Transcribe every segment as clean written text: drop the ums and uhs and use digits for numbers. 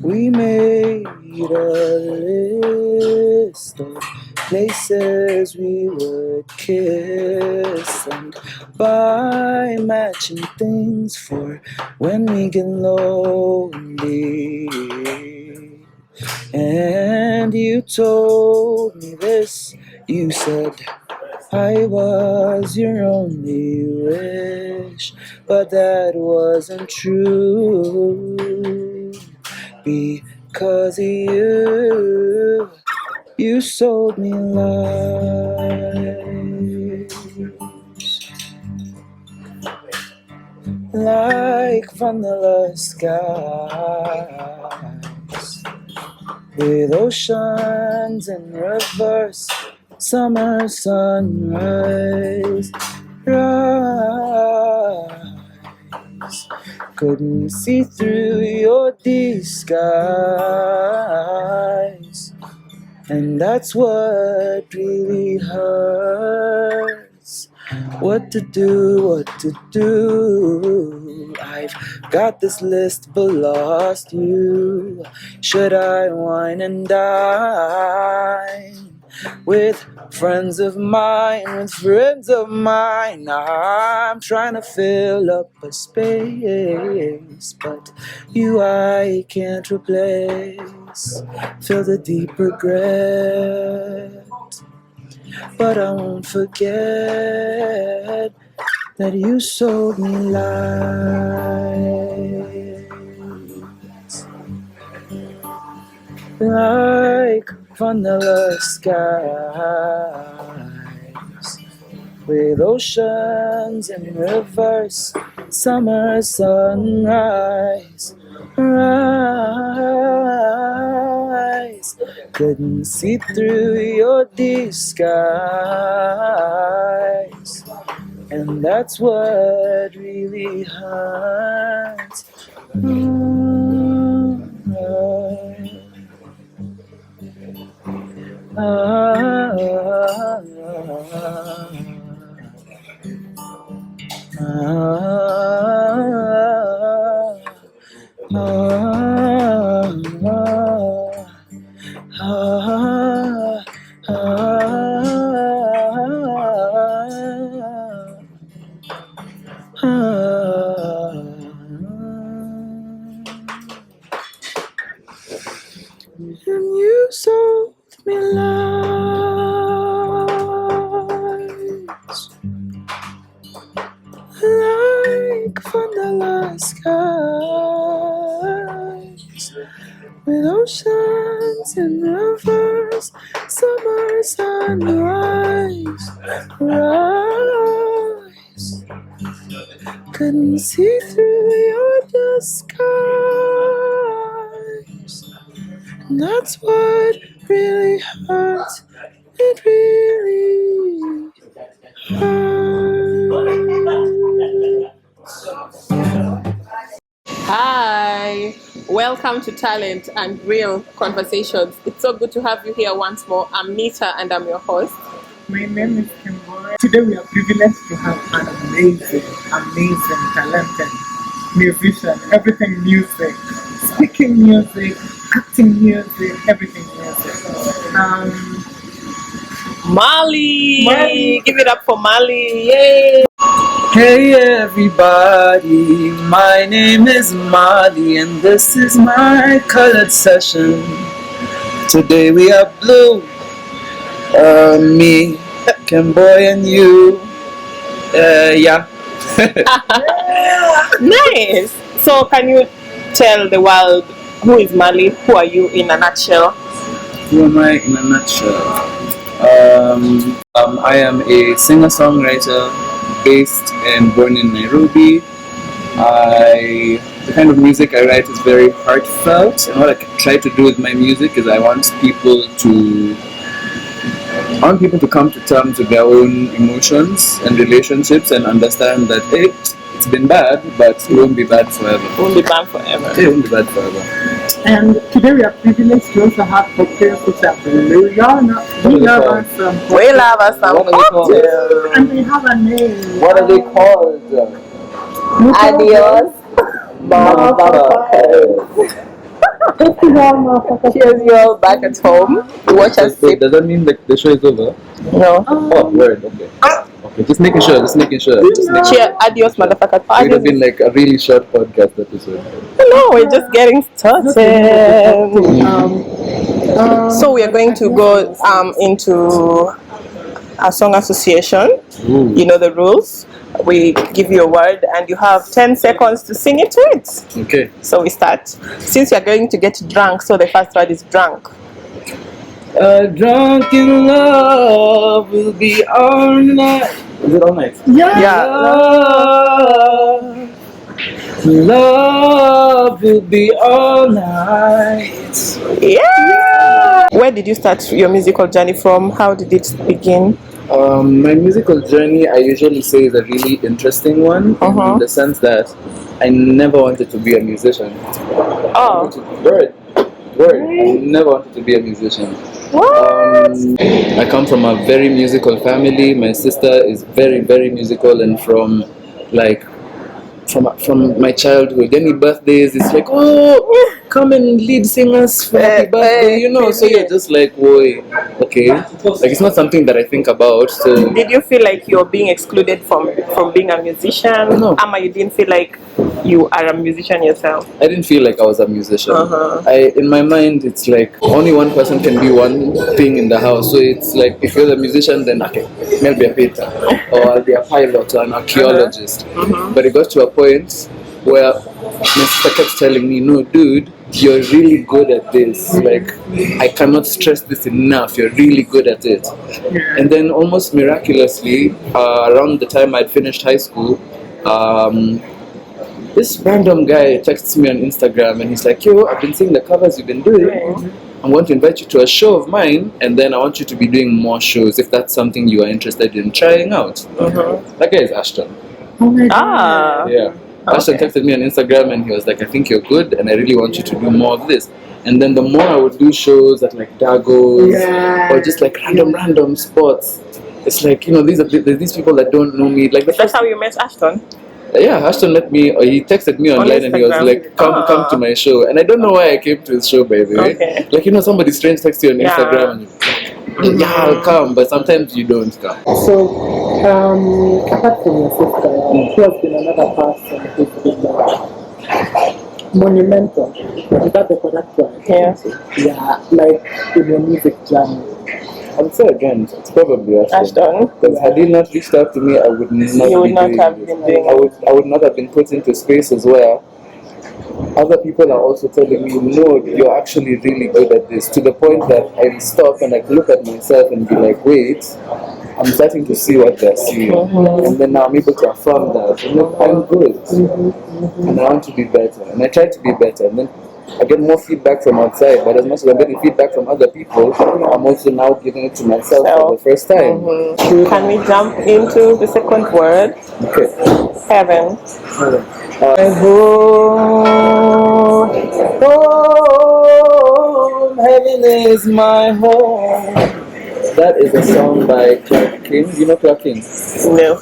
We made a list of places we would kiss and buy matching things for when we get lonely. And you told me this, you said I was your only wish, but that wasn't true. Because you sold me lies, like vanilla skies, with oceans in reverse, summer sunrise, rise. Couldn't see through your disguise, and that's what really hurts. What to do, I've got this list but lost you. Should I wine and dine with friends of mine, I'm trying to fill up a space, but you I can't replace. Feel the deep regret, but I won't forget that you sold me lies, like vanilla skies, with oceans in reverse, summer sunrise, rise. Couldn't see through your disguise, and that's what really hurts. And you sold me lies, like vanilla skies, with oceans in reverse, summer sunrise, rise. Couldn't see through your disguise, and that's what really hurts. It really hurts. Hi, welcome to Talent and Real Conversations. It's so good to have you here once more. I'm Nita and I'm your host. My name is Kimboy. Today we are privileged to have an amazing, talented musician, everything music, speaking music, acting music, everything music. MAALI! MAALI. Give it up for MAALI! Yay! Hey everybody, my name is MAALI and this is my colored session. Today we are blue, me, Kimboy and you. Yeah. Nice. So, can you tell the world who is Mali? Who are you in a nutshell? Who am I in a nutshell? I am a singer-songwriter based and born in Nairobi. The kind of music I write is very heartfelt, and what I try to do with my music is I want people to come to terms with their own emotions and relationships and understand that hey, it's been bad, but it won't be bad forever. Won't be bad forever. It won't be bad forever. And today we are privileged to also have cocktails which are blue. We love us some cocktails. We love us some What are they called? cocktails. And they have a name. What are they called? Adios, motherfuckers. Cheers, you all back at home. Watch us Wait, sip. does that mean like the show is over? No. Oh, word. Okay. Okay, just making sure. Cheers, adios, motherfuckers. It would have Adios. been like a really short podcast episode. No, we're just getting started. So we are going to go into a song association. Ooh. You know the rules. We give you a word and you have 10 seconds to sing into it. Okay. So we start. Since we are going to get drunk, so the first word is drunk. Drunk in love will be all night. Is it all night? Yeah. Love will be all night. Yeah. Where did you start your musical journey from? How did it begin? My musical journey, I usually say, is a really interesting one in the sense that I never wanted to be a musician. Oh. Word. I never wanted to be a musician. What? I come from a very musical family. My sister is very, very musical, and from my childhood, any birthdays, it's like, oh, come and lead singers for happy birthday, you know. So you're just like, whoa, okay. Like it's not something that I think about. So Did you feel like you're being excluded from being a musician? No. Ama, you didn't feel like you are a musician yourself? I didn't feel like I was a musician. In my mind, it's like only one person can be one thing in the house. So it's like if you're the musician, then okay, maybe a painter, or I'll be a pilot or an archaeologist. But it got to a point where my sister kept telling me, no, dude, you're really good at this. Like, I cannot stress this enough. You're really good at it. And then almost miraculously, around the time I'd finished high school, this random guy texts me on Instagram and he's like, yo, I've been seeing the covers you've been doing. I want to invite you to a show of mine, and then I want you to be doing more shows if that's something you are interested in trying out. That guy is Ashton. Oh my God. Ah. Yeah. Ashton texted me on Instagram and he was like, I think you're good and I really want you to do more of this. And then the more I would do shows at like Dago's or just like random spots, it's like, you know, these people that don't know me. Like That's how you met Ashton? Yeah, Ashton met me, or he texted me online and he was like, come to my show. And I don't know why I came to his show, by the way. Okay. Like, you know, somebody strange texts you on Instagram and you're like, yeah, I'll come, but sometimes you don't come. So, apart from your sister, who has been another person who's been monumental? Is that the correct word? Yeah. Yeah, like in your music journey. I would say again, it's probably Ashton. Because had he not reached out to me, I would not You would be not doing have this. been doing I would not have been put into spaces where other people are also telling me, no, you're actually really good at this, to the point that I stop and I look at myself and be like, wait, I'm starting to see what they're seeing. And then now I'm able to affirm that. And then I'm good. And I want to be better. And I try to be better. And then I get more feedback from outside, but as much as I'm getting feedback from other people, I'm also now giving it to myself for the first time. Can we jump into the second word? Okay. Heaven. Home, heaven is my home. That is a song by Clark King. You know Clark King? No.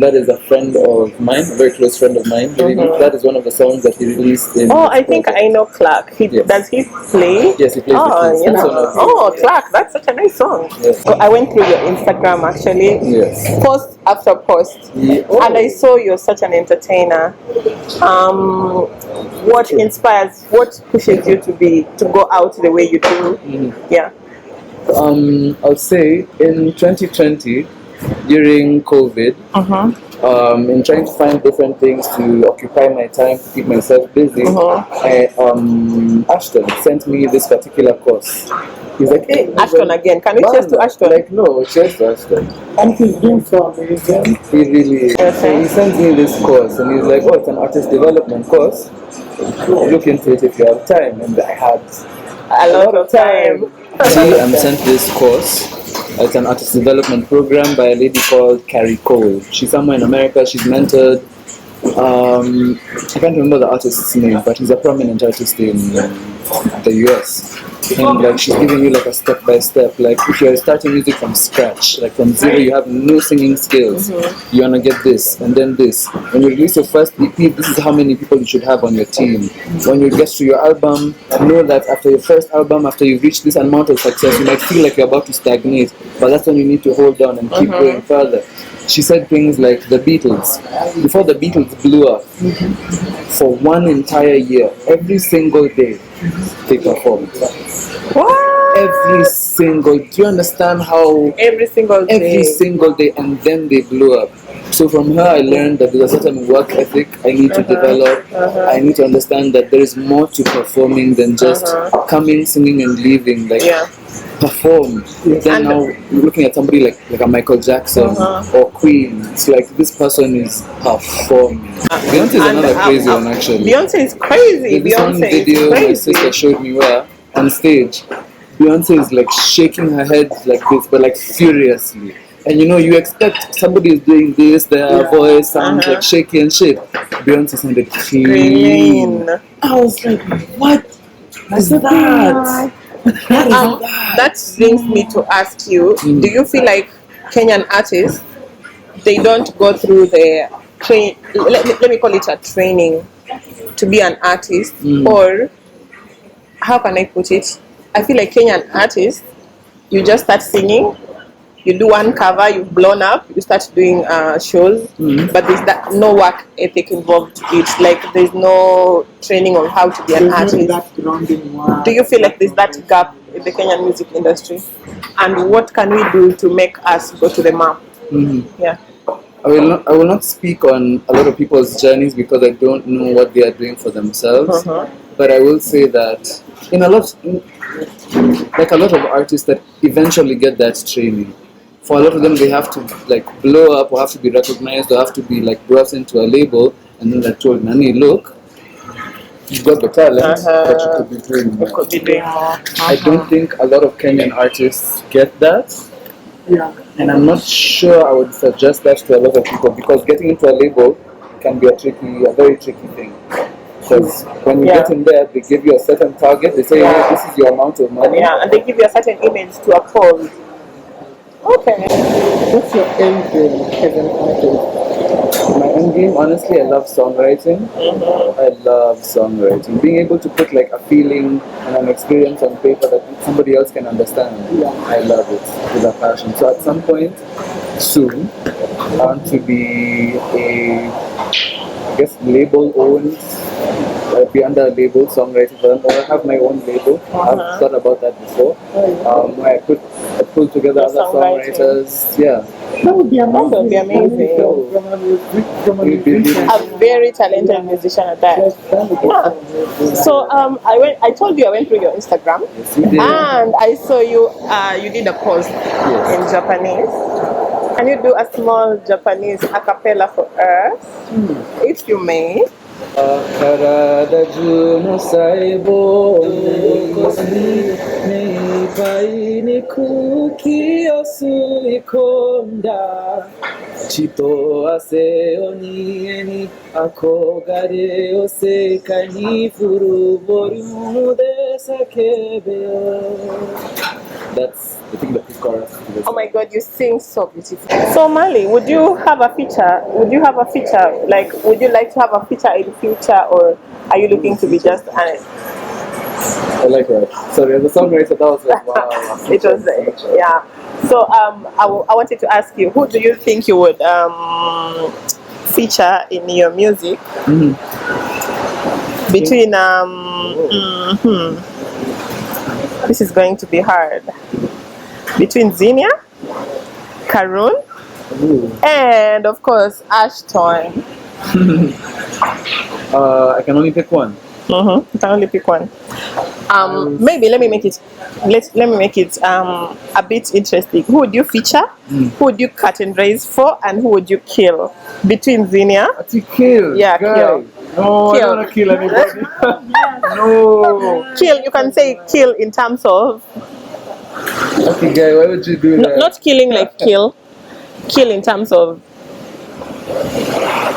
That is a friend of mine, a very close friend of mine. That is one of the songs that he released in. Oh, I think I know Clark. Yes. Does he play? Yes, he plays the Oh, keys. you That's know. one of his. Oh, Clark, that's such a nice song. Yes. So I went through your Instagram actually, Yes. post after post, Yeah. and I saw you're such an entertainer. What inspires? What pushes you to go out the way you do? Yeah. I'll say in 2020, during COVID, in trying to find different things to occupy my time to keep myself busy, Ashton sent me this particular course. He's like, hey, Ashton again. Can we cheers to Ashton? Like, no, cheers to Ashton. And he's doing so amazing. He really is. Okay. So he sends me this course and he's like, oh, it's an artist development course. Look into it if you have time. And I had A lot of time. See, I'm sent this course. It's an artist development program by a lady called Carrie Cole. She's somewhere in America. She's mentored. I can't remember the artist's name, but he's a prominent artist in the US. And like she's giving you like a step by step. Like if you're starting music from scratch, like from zero, you have no singing skills. You wanna get this and then this. When you release your first EP, this is how many people you should have on your team. When you get to your album, know that after your first album, after you've reached this amount of success, you might feel like you're about to stagnate, but that's when you need to hold on and keep going further. She said things like the Beatles. Before the Beatles blew up, for one entire year, every single day, they performed. What? Every single. Do you understand how? Every single day. Every single day, and then they blew up. So from her, I learned that there's a certain work ethic I need to develop. I need to understand that there is more to performing than just coming, singing, and leaving. Like perform. Then now you're looking at somebody like a Michael Jackson or Queen. It's like this person is performing. Beyonce is another crazy one actually. Beyonce is crazy. This one Beyonce video is my crazy. sister showed me where on stage, Beyonce is like shaking her head like this, but like furiously. And you know, you expect somebody is doing this, their voice sounds like shaky and shit. Beyonce sounded clean. I was like, what is that? That brings me to ask you, do you feel like Kenyan artists, they don't go through the let me call it a training to be an artist, or how can I put it? I feel like Kenyan artists, you just start singing, you do one cover, you've blown up, you start doing shows, but there's no work ethic involved with it. Like there's no training on how to be an artist. Do you feel like there's that gap in the Kenyan music industry? And what can we do to make us go to the map? Yeah. I will not speak on a lot of people's journeys because I don't know what they are doing for themselves. But I will say that in a lot of artists that eventually get that training, for a lot of them they have to like blow up or have to be recognized or have to be like brought into a label, and then they're told, Nani, look, you've got the talent, but you could be doing more. I don't think a lot of Kenyan artists get that. Yeah. And I'm not sure I would suggest that to a lot of people because getting into a label can be a very tricky thing. Because when you get in there, they give you a certain target. They say, hey, this is your amount of money. Yeah, and they give you a certain image to uphold. Okay. What's your end game as an artist? My end game, honestly, I love songwriting. I love songwriting. Being able to put like a feeling and an experience on paper that somebody else can understand. I love it with a passion. So at some point soon, I want to be label owned. I'd be under a label, songwriting, but I have my own label. I've thought about that before. Where I pull together other songwriters. Yeah. That would be amazing. That would be amazing. A very talented musician at that. Yeah. So I told you I went through your Instagram, and I saw you did a post in Japanese. Can you do a small Japanese a cappella for us, if you may? Karada juno saibo nei pai ni kuki osu ikonda chito ase oni ni akogare o sekai ni furu boru de sakebe That's I think the chorus. Oh my God, you sing so beautiful. So Mali, would you have a feature? Would you have a feature? Like, would you like to have a feature in future, or are you looking to be just an? I like that. Sorry, as a songwriter, that was like wow. It was yeah. So I wanted to ask you, who do you think you would feature in your music? Between this is going to be hard. Between Zinnia, Karun, and of course Ashton. I can only pick one. You can only pick one. Maybe let me make it. Let me make it a bit interesting. Who would you feature? Who would you cut and raise for? And who would you kill? Between Zinnia. Kill. Yeah, guy. kill. No, I don't want to kill anybody. No. Kill. You can say kill in terms of. Okay, guy, why would you do that? Not killing like kill. Kill in terms of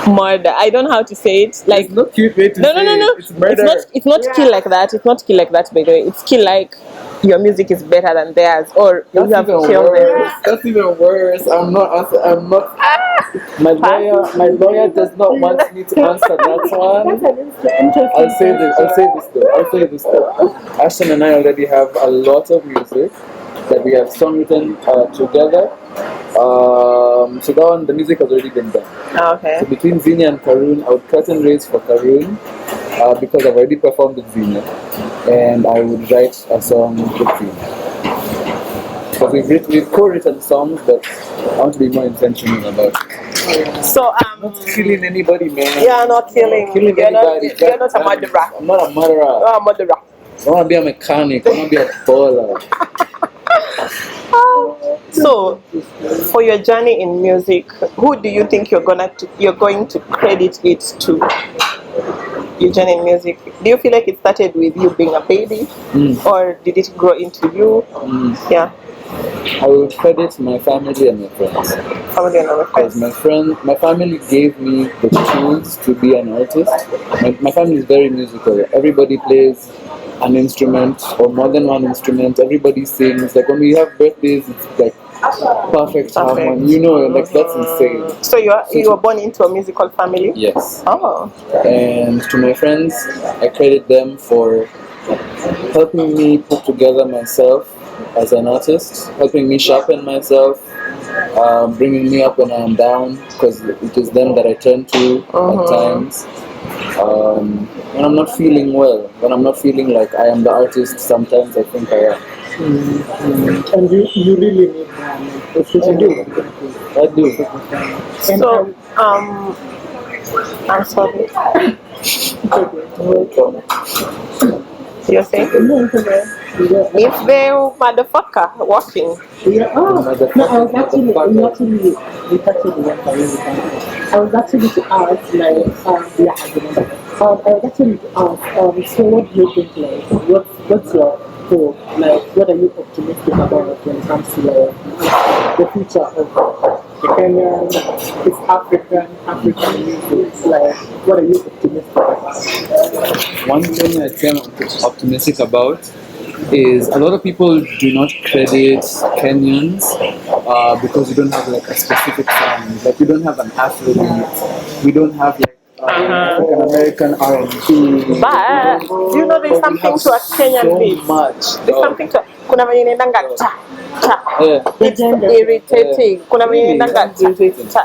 murder. I don't know how to say it. Like it's not cute way to no. say it. It's murder. It's not kill like that. It's not kill like that, by the way. It's kill like your music is better than theirs, or you have killed them. That's even worse. I'm not. My lawyer does not want me to answer that one. I'll say this though. Ashton and I already have a lot of music that we have songwritten together. So that one, the music has already been done. Okay. So between Zinnia and Karun, I would cut and raise for Karun because I've already performed with Zinnia, and I would write a song with Zinnia. Because we've co-written songs, but I want to be more intentional about it. So Not killing anybody, man. Yeah, not killing. Killing You're anybody. you're not a murderer. I'm not a murderer. You're a murderer. I want to be a mechanic. I want to be a baller. So, for your journey in music, who do you think you're going to credit it to? Your journey in music. Do you feel like it started with you being a baby, or did it grow into you? Yeah. I would credit my family and my friends. Family and my friends. Because my family gave me the tools to be an artist. My family is very musical. Everybody plays an instrument or more than one instrument. Everybody sings. Like when we have birthdays, it's like perfect harmony. You know, like that's insane. So you were born into a musical family? Yes. Oh. And to my friends, I credit them for helping me put together myself as an artist, helping me sharpen myself, bringing me up when I'm down, because it is them that I turn to at times. When I'm not feeling well, when I'm not feeling like I am the artist, sometimes I think I am. And you really need them. I do. So, I'm sorry. You're saying? If they motherfucker walking. Yeah. Oh, no, I was actually I was actually to ask, like, I was actually to ask, so what do you think, like, what's your hope? Like, what are you optimistic about when it comes to, like, the future of the Kenyan, East African music? Like, what are you optimistic about? One thing I am optimistic about is a lot of people do not credit Kenyans because we don't have like a specific sound. Like we don't have an Afrobeat. We don't have like African American R&B. But do you know there's something to a Kenyan beat? There's something to kuna venye inaendanga cha cha. It's irritating. Kuna venye inaendanga cha.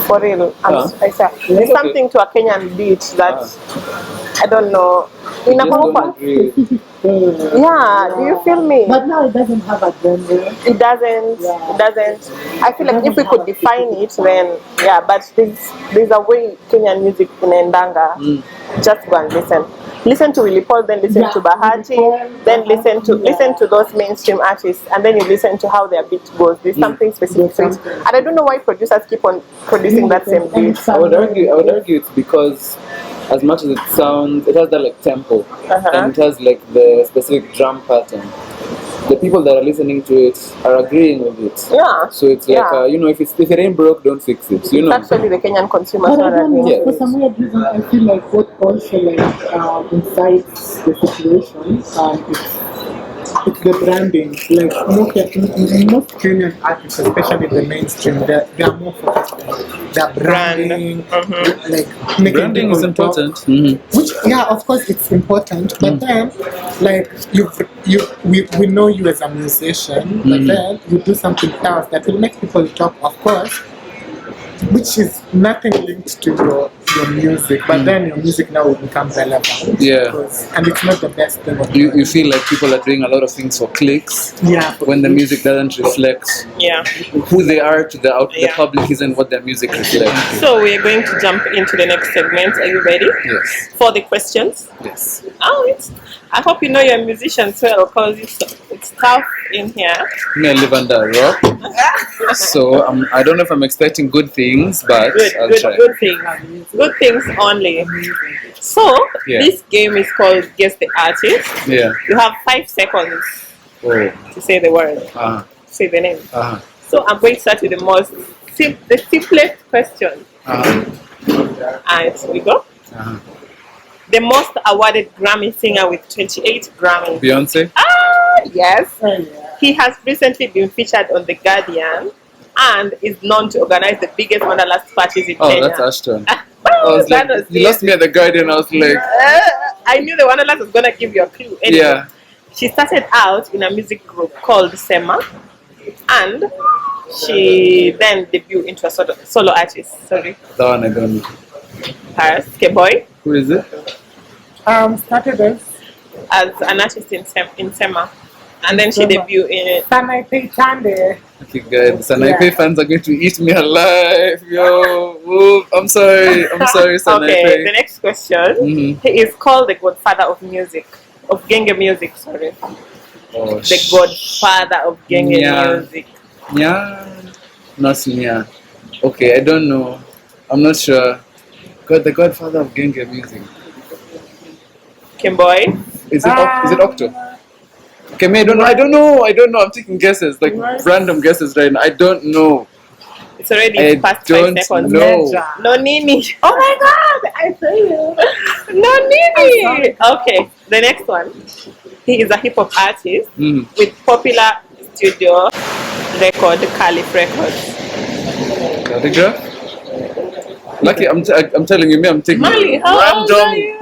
For real, I say there's something to a Kenyan beat that I don't know. Yeah, do you feel me? But now it doesn't have a genre. It doesn't. Yeah. It doesn't. I feel like if we could define it, then yeah. But there's a way Kenyan music in Endanga. Just go and listen. Listen to Willie Paul, then listen to Bahati, then listen to those mainstream artists, and then you listen to how their beat goes. There's something specific to it, and I don't know why producers keep on producing that same beat. I would argue it's because as much as it sounds, it has that like tempo, and it has like the specific drum pattern. The people that are listening to it are agreeing with it. Yeah. So it's like you know, if it ain't broke, don't fix it. You know. It's actually the Kenyan consumers But I don't know, Yeah. for some weird reason, I feel like what also like incites the situation is it's the branding. Like most Kenyan artists, especially the mainstream, they are more focused on their branding, like making Branding people is talk. important. Which, yeah, of course, it's important. But then, like we know you as a musician, but then you do something else that will make people talk, of course, which is nothing linked to your music, but then your music now will become relevant. Yeah. And it's not the best thing. You feel like people are doing a lot of things for clicks. Yeah. When the music doesn't reflect who they are to the public isn't what their music reflects. So we are going to jump into the next segment. Are you ready? Yes. For the questions? Yes. Oh, I hope you know you're a musician well, because it's tough in here. Me, I live under a rock, so I don't know if I'm expecting good things, but I'll try. Good things. Good things only. So this game is called Guess the Artist. Yeah. You have 5 seconds to say the word. Say the name. So I'm going to start with the simplest question. And we go. The most awarded Grammy singer with 28 Grammys. Beyonce? Yes. He has recently been featured on The Guardian and is known to organize the biggest wanderlust parties in Kenya. Oh, that's Ashton. You lost me at The Guardian. I was like... I knew the wanderlust was going to give you a clue. Anyway, yeah. She started out in a music group called Sema, and she then debuted into a solo artist. Sorry. That one I don't know. Paris, K-Boy. Who is it? Started as an artist in Sema, and then she debuted in Sanaipe Tande. Okay, good. Sanaipe fans are going to eat me alive, yo. Whoop. I'm sorry, Sanaipe. Okay, the next question. He is called the godfather of music, of Genge music, sorry. The godfather of Genge music. Yeah. Not Nya. Okay, I don't know. I'm not sure. The godfather of Genge music. Kimboy. Is it Octo? Okay, I don't know. I'm taking guesses, like random guesses right now. I don't know. It's already past 5 seconds. No Nini. Oh my God! I tell you. No Nini. Okay, the next one. He is a hip hop artist with popular studio record, Caliph Records. Calligraph? Lucky, I'm telling you, I'm taking MAALI, how old are you?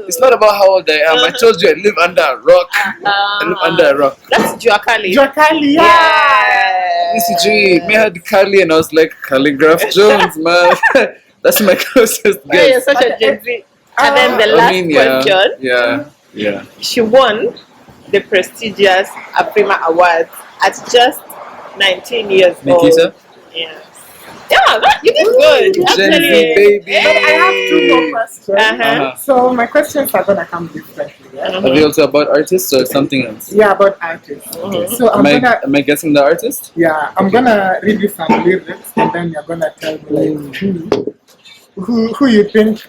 It's not about how old I am. I told you I live under a rock. I live under a rock. That's Juakali. Juakali, yeah. ECG, me had Kali and I was like, Calligraph Jones, man. That's my closest guess. You're such a Gen Z. And then the last question. Yeah. She won the prestigious Aprima Award at just 19 years old. Yeah. Yeah, you did good. Gen Z, baby. But I have 2 more questions. So my questions are gonna come differently. Yeah? Are they also about artists or something else? Yeah, about artists. So am I guessing the artist? Yeah, I'm gonna read you some lyrics and then you're gonna tell me like who you think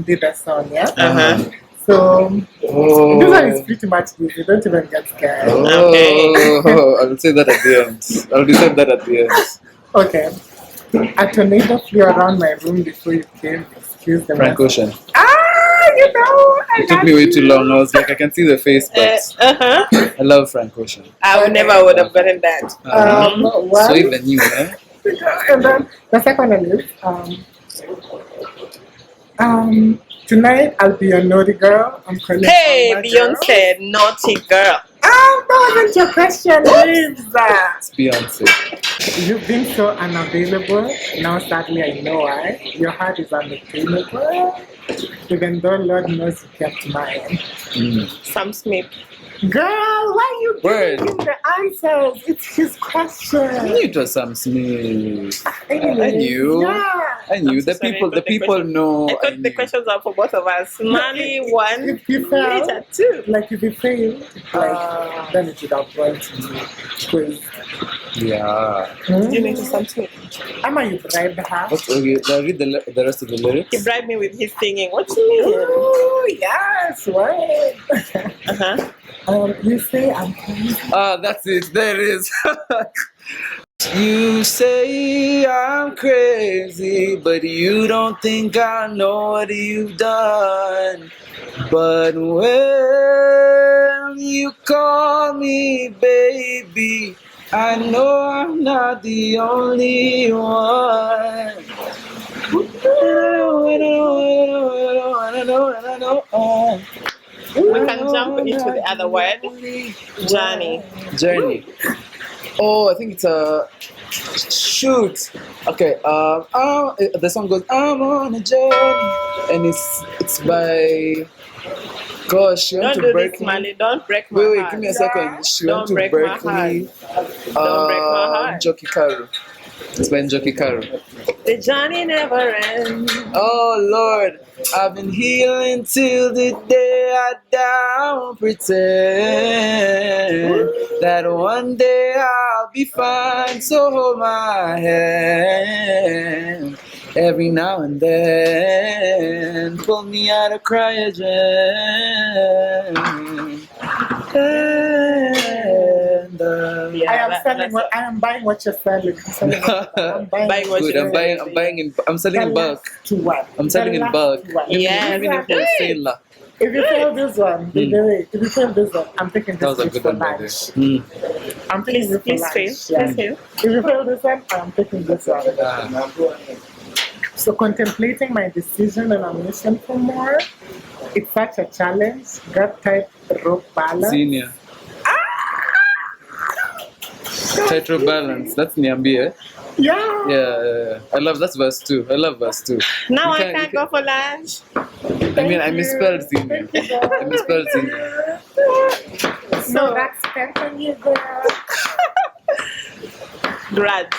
did the song. Yeah. So this one is pretty much easy. Don't even get scared. I'll say that at the end. I'll decide that at the end. Okay. A tornado flew around my room before you came. Excuse the Frank Ocean. You know. It took me way too long. I was like, I can see the face, but I love Frank Ocean. I never would have gotten that. So even you, eh? And then the second one is tonight I'll be a naughty girl. I'm calling. Hey, Beyonce, naughty girl. That wasn't your question. It's Beyonce. You've been so unavailable. Now sadly I know why. Your heart is unobtainable. Even though Lord knows you kept mine. Sam Smith. Girl, why you giving him the answers? It's his question. I knew it was Sam Smith. Anyway, I knew. Yeah. I knew. The people know. I thought the questions are for both of us. MAALI 1, If you fail, Rita 2. like if you fail, like then it would have gone to me. Quiz. Yeah. You mean to Sam Smith? Amma, you bribed her. Okay, I'll read the rest of the lyrics. He bribed me with his singing. What do you mean? Oh, yes, right. You say I'm crazy. That's it. There it is. You say I'm crazy, but you don't think I know what you've done. But when you call me baby, I know I'm not the only one. We can jump into the other word. Journey. Journey. Oh, I think it's a shoot. Okay. The song goes, "I'm on a journey," and it's by. Gosh, she went Don't to do Berkeley. this, Mali. Don't break my Wait, heart. give me a second. She Don't went to break my Berkeley. Don't break my heart. Jockey Karu. It's by Jockey Karu. The journey never ends. Oh Lord, I've been healing till the day I die. Pretend that one day I'll be fine. So hold my hand every now and then. Pull me out of cryogen. And, I am buying what you're selling. I'm Buying what good. you're I'm selling in bulk. I'm selling in bulk. Yeah, Even if it's sale. If you fail this one, by the way, if you fail this one, I'm taking That was a this good for one, by the lunch. way. I'm taking this for please lunch. fail. Yeah. Please fail. If you fail this one, I'm taking this one. So contemplating my decision and ambition for more, it's such a challenge. Got tight rope balance. Senior. Tightrope balance. That's Niambie. Yeah. Yeah. I love that's verse 2. I love verse 2. Now You I can't go for lunch. I misspelled senior. I misspelled senior. So that's tempting you, girl. Grudge.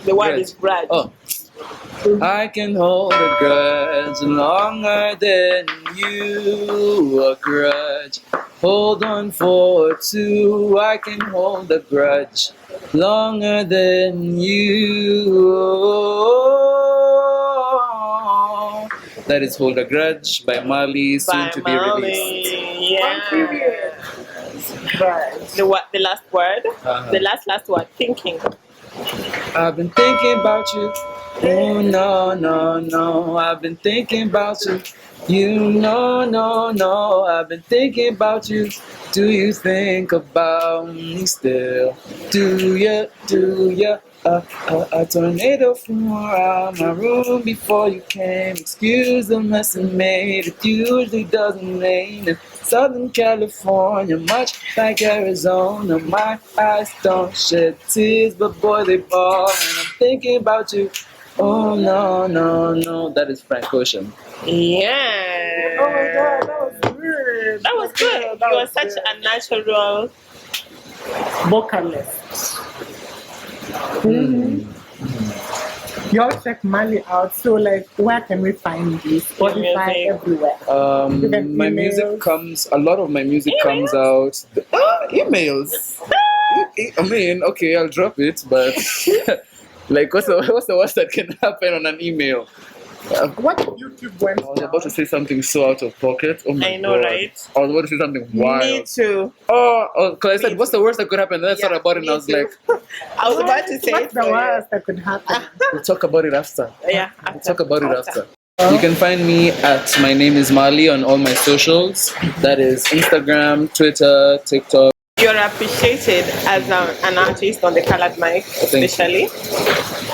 The word is grudge. Oh. I can hold a grudge longer than you. A grudge. Hold on for 2. I can hold a grudge longer than you. That is Hold a Grudge by MAALI, soon By to be released. MAALI. Yeah. Right. The last word? Uh-huh. The last word. Thinking. I've been thinking about you. Oh no, no, no. I've been thinking about you. You know, no, no. I've been thinking about you. Do you think about me still? Do ya? Do ya? A tornado flew around my room before you came. Excuse the mess I made. It usually doesn't rain in Southern California, much like Arizona. My eyes don't shed tears, but boy, they fall. And I'm thinking about you. Oh no, no, no. That is Frank Ocean. Yeah. Oh my god, that was weird. That was good. You are such a natural vocalist. Y'all check MAALI out. So, like, where can we find this? Spotify, music. everywhere. My music comes. A lot of my music comes out. Emails. I mean, okay, I'll drop it, but like, what's the worst that can happen on an email? What YouTube went I was about to say something so out of pocket. Oh my I know, god! right? I was about to say something wild. Me too. Oh, because I said, what's the worst that could happen? Then I thought about it, and I was me like, too. I was about to say What's it the for you. worst that could happen? we'll talk about it after. Yeah. We'll talk about it after. You can find me at My Name is MAALI on all my socials. That is Instagram, Twitter, TikTok. You're appreciated as an artist on the colored mic, especially.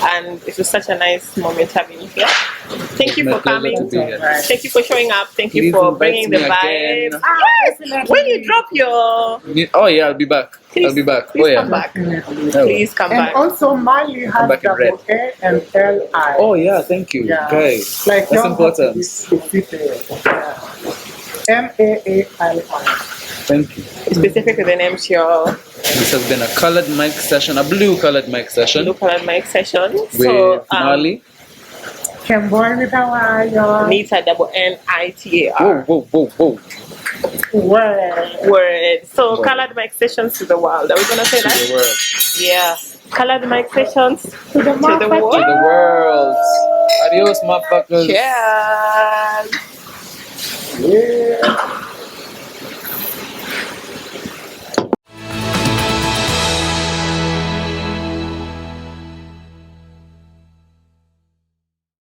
And it was such a nice moment having you here. Thank you My for pleasure coming. to be here. Thank you for showing up. Thank you Please for invite bringing the me again. vibe. Yes. When you drop your, Oh yeah, I'll be back. Please- I'll be back. please Oh yeah. come back. Definitely. Please come And back. also, MAALI has back in red. double A and L-I. Oh yeah, thank you, Yeah. guys. Like, That's y'all have to important. be specific. Yeah. MAALI. Thank you. Specific with the names, your This has been a colored mic session, a blue colored mic session blue colored mic session. with So, MAALI. Kemboy with Hawaii. Nita NITAR. Whoa, whoa, whoa, whoa. Word. Word. So, Word. colored mic sessions to the world. Are we gonna say To that? the world. Yeah. Colored mic sessions To the to the motherfucker. world. To the world. Adios, motherfuckers. Cheers. Yeah.